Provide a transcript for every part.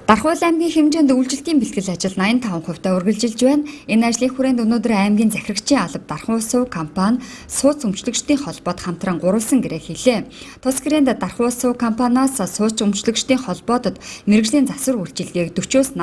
Дархуул аймгийн хэмжээнд үйлчлэлтийн бэлтгэл ажил 85% үргэлжилж байна. Энэ ажлын хүрээнд өнөөдөр аймгийн захирагчийн алба Дархуул Сувг компани сууц өмчлөгчдийн холбоод хамтран гурвалсан гэрээ хийлээ. Тус гэрээнд Дархуул Сувг компаниас сууц өмчлөгчдийн холбоодод мэргэжлийн засвар үйлчилгээг 40-80%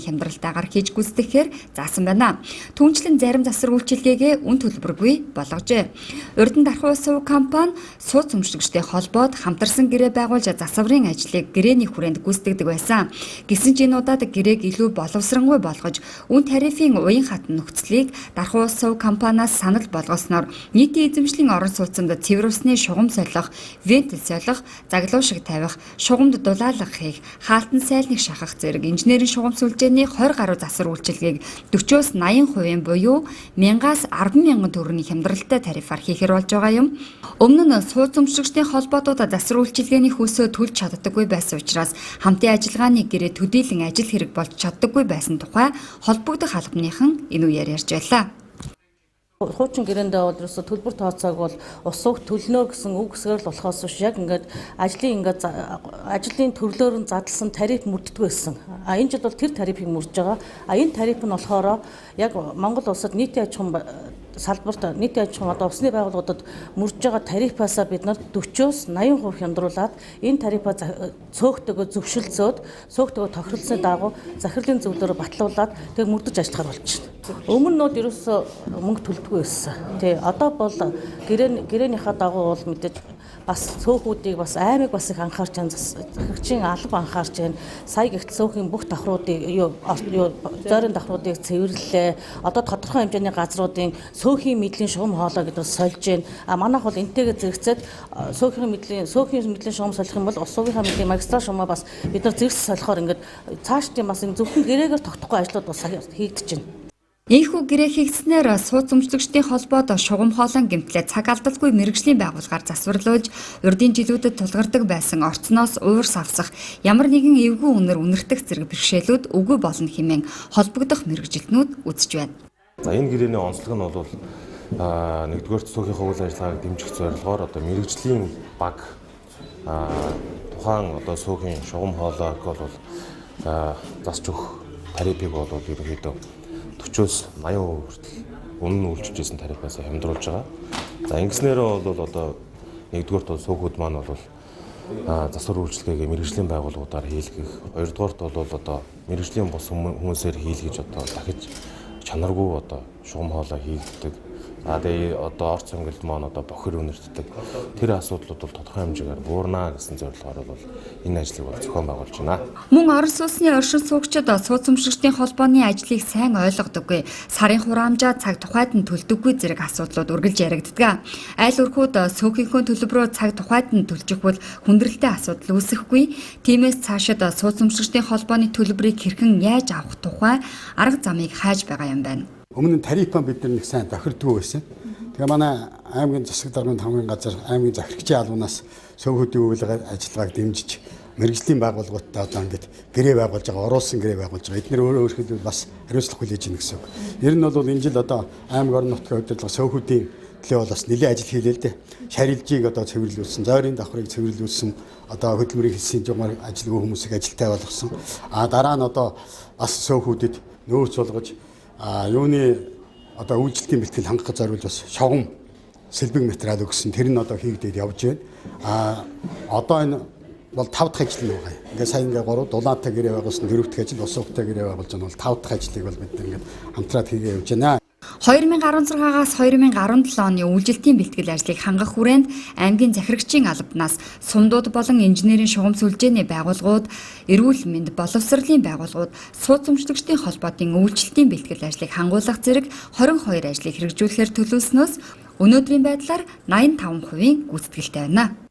хямдралтайгаар хийж гүйцэтгэхээр заасан байна. Түүнчлэн зарим засвар үйлчилгээгээ үн төлбөргүй болгожээ. Урд нь Дархуул Сувг компани сууц өмчлөгчдийн холбоод хамтарсан гэрээ байгуулж засварын ажлыг гэрээний хүрээнд гүйцэтгэдэг байсан. Гэсэн ч энэ удаад гэрээг илүү боловсронгүй болгож үн тарифын уян хатан нөхцөлийг Дархуул Сувг компаниас санал болгосноор нийтийн эзэмшлийн орон сууцнд цэвэр усны шугам солих, вентил солих, заглуушиг тавих, шугамд дулаалга хийх, хаалтан сайлныг шахах зэрэг инженерийн шугам сүлжээний 20 гаруй засвар үйлчилгээг 40-80% буюу 1000-аас 100000 төгрөгийн хямдралтай тарифаар хийхэр болж байгаа юм. Өмнө нь сууц өмчлөгчдийн холбоотууд засвар үйлчилгээний хөөсөө төлж чаддаггүй байсан учраас хамтын ажиллагааны гэрээ төдийлөн ажил хэрэг болж чаддаггүй байсан тухай холбогдох албаныхан энэ үеэр ярьж байлаа. Хуучин гэрээндээ бол ерөөсө төлбөр тооцоог бол усууг төлнө гэсэн үг гэсээр л болохоос биш яг ингээд ажлын төрлөөр нь задлсан тариф мөрддөг байсан. Энэ жил бол тэр тарифыг мөрдөж байгаа. Энэ тариф нь болохоор яг Монгол улсад нийтийн аж ахуйн салбарт нийтийн аж ахуйн усны байгууллагуудад мөрдөж байгаа тарифаасаа бид нар 40-80% хямдруулад энэ тарифаа цөөхтөгөө зөвшөлдсөд цөөхтөгөө тохиролцсны дагуу захирлын зөвлөөрөөр батлуулаад тэг мөрдөж ажиллахаар болж байна. Өмнө нь ерөөсөө мөнгө төлдөггүй байсан. Тэ одоо бол гэрээнийхээ дагуу бол мэдээж бас цөөхүүдийг бас аймаг бас их анхаарч байна. Захирагчийн алба анхаарч байна. Сая гихт цөөхийн бүх давхруудыг зойрын давхруудыг цэвэрлэлээ. Одоо тодорхой хэмжээний газруудын цөөхийн мэдлийн шугам хоолой гэдэг сольж байна. Манайх бол энтэйгээ зэрэгцээд цөөхийн мэдлийн шугам солих юм бол ус сувгийнхаа мэдлийн магистрал шугамаа бас бид нар зэрэгс солихоор ингээд цаашдын бас зөвхөн гэрээгээр тогтохгүй ажлууд бас хийгдэж байна. Ийхүү гэрээ хийгдснээр сууц өмчлөгчдийн холбоод шугам хоолой гэмтлээ цаг алдалгүй мэргэжлийн байгууллагаар засварлуулж урдын жилүүдэд тулгардаг байсан орцноос уурс авсах ямар нэгэн эвгүй үнээр үнэртэх зэрэг бэрхшээлүүд үгүй болно хэмээн холбогдох мэргэжилтнүүд үзэж байна. За энэ гэрээний онцлог нь бол нэгдүгээр цөөхийнхөө үйл ажиллагааг дэмжих зорилгоор одоо мэргэжлийн баг тухайн одоо цөөхийн шугам хоолойг бол засч өгөх тарифыг бол ерөнхийдөө 40-80% хүртэл өмнө нь үйлчилжсэн тарифаас хямдруулж байгаа. За ингэснээр бол одоо нэгдүгээрт бол цөөхүүд маань бол засвар үйлчилгээгээ мэргэжлийн байгууллагуудаар хийлгэх, хоёрдугаарт бол одоо мэргэжлийн бус хүмүүсээр хийлгэж одоо дахиж чанаргүй одоо шугам хоолой хийгддэг. За тэгээ одоо орц ангилд маань одоо бохир үнэртдэг. Тэр асуудлууд бол тодорхой хэмжээгээр буурнаа гэсэн зорилгоор бол энэ ажлыг бол зохион байгуулж байна. Мөн Орос улсны оршин суугчид сууц өмчлөгчдийн холбооны ажлыг сайн ойлгодоггүй, сарын хураамжаа цаг тухайд нь төлдөггүй зэрэг асуудлууд үргэлж яригддаг. Айл өрхүүд цөөхийнхөө төлбөрөө цаг тухайд нь төлжих бол хүндрэлтэй асуудал үүсэхгүй. Тиймээс цаашид сууц өмчлөгчдийн холбооны төлбөрийг хэрхэн яаж авах тухай арга замыг хайж байгаа юм байна. Өмнө нь тарифаа бид нар нэг сайн тохирдгүй байсан. Тэгээ манай аймгийн засаг даргын хамгийн газар аймгийн захирагчийн албанаас цөөхүүдийн үйл ажиллагааг дэмжиж мэргэжлийн байгууллагуудад одоо ингээд гэрээ байгуулж байгаа, оруулсан гэрээ байгуулж байгаа. Эдгээр өөрөө өөрсдөө бас хариуцлага хүлээж ийн гэсэн үг. Ер нь бол энэ жил одоо аймаг орон нутгийн удирдлага цөөхүүдийн төлөө бол бас нэлээд ажил хийлээ л дээ. Шарилжийг одоо цэвэрлүүлсэн, зойрын давхрыг цэвэрлүүлсэн, одоо хөдөлмөрийн хэлсийн журмаар ажиллагаа хүмүүсийг ажилтай болгосон. Дараа нь одоо бас цөөхүүдэд нөөц болгож юуны одоо үйлчлэлтийн бэлтгэл хангахад зориулж бас шугам сэлбэг материал өгсөн. Тэр нь одоо хийгдээд явж байна. Одоо энэ бол 5 дахь ажил байгаа. Ингээ сайн ингээ 3 дулаантай гэрээ байгуулсан, 4 дахь ажил ус өвтэй гэрээ байгуулж байгаа бол 5 дахь ажлыг бол бид ингээ хамтраад хийгээ явж байна. 2016-аас 2017 оны үйлчлэлтийн бэлтгэл ажлыг хангах хүрээнд аймгийн захирагчийн албанаас сумдууд болон инженерийн шугам сүлжээний байгууллагууд, эрүүл мэнд, боловсролын байгууллагууд, сууц өмчлөгчдийн холбоотын үйлчлэлтийн бэлтгэл ажлыг хангуулах зэрэг 22 ажлыг хэрэгжүүлэхээр төлөвлөснөөс өнөөдрийн байдлаар 85% гүйцэтгэлтэй байна.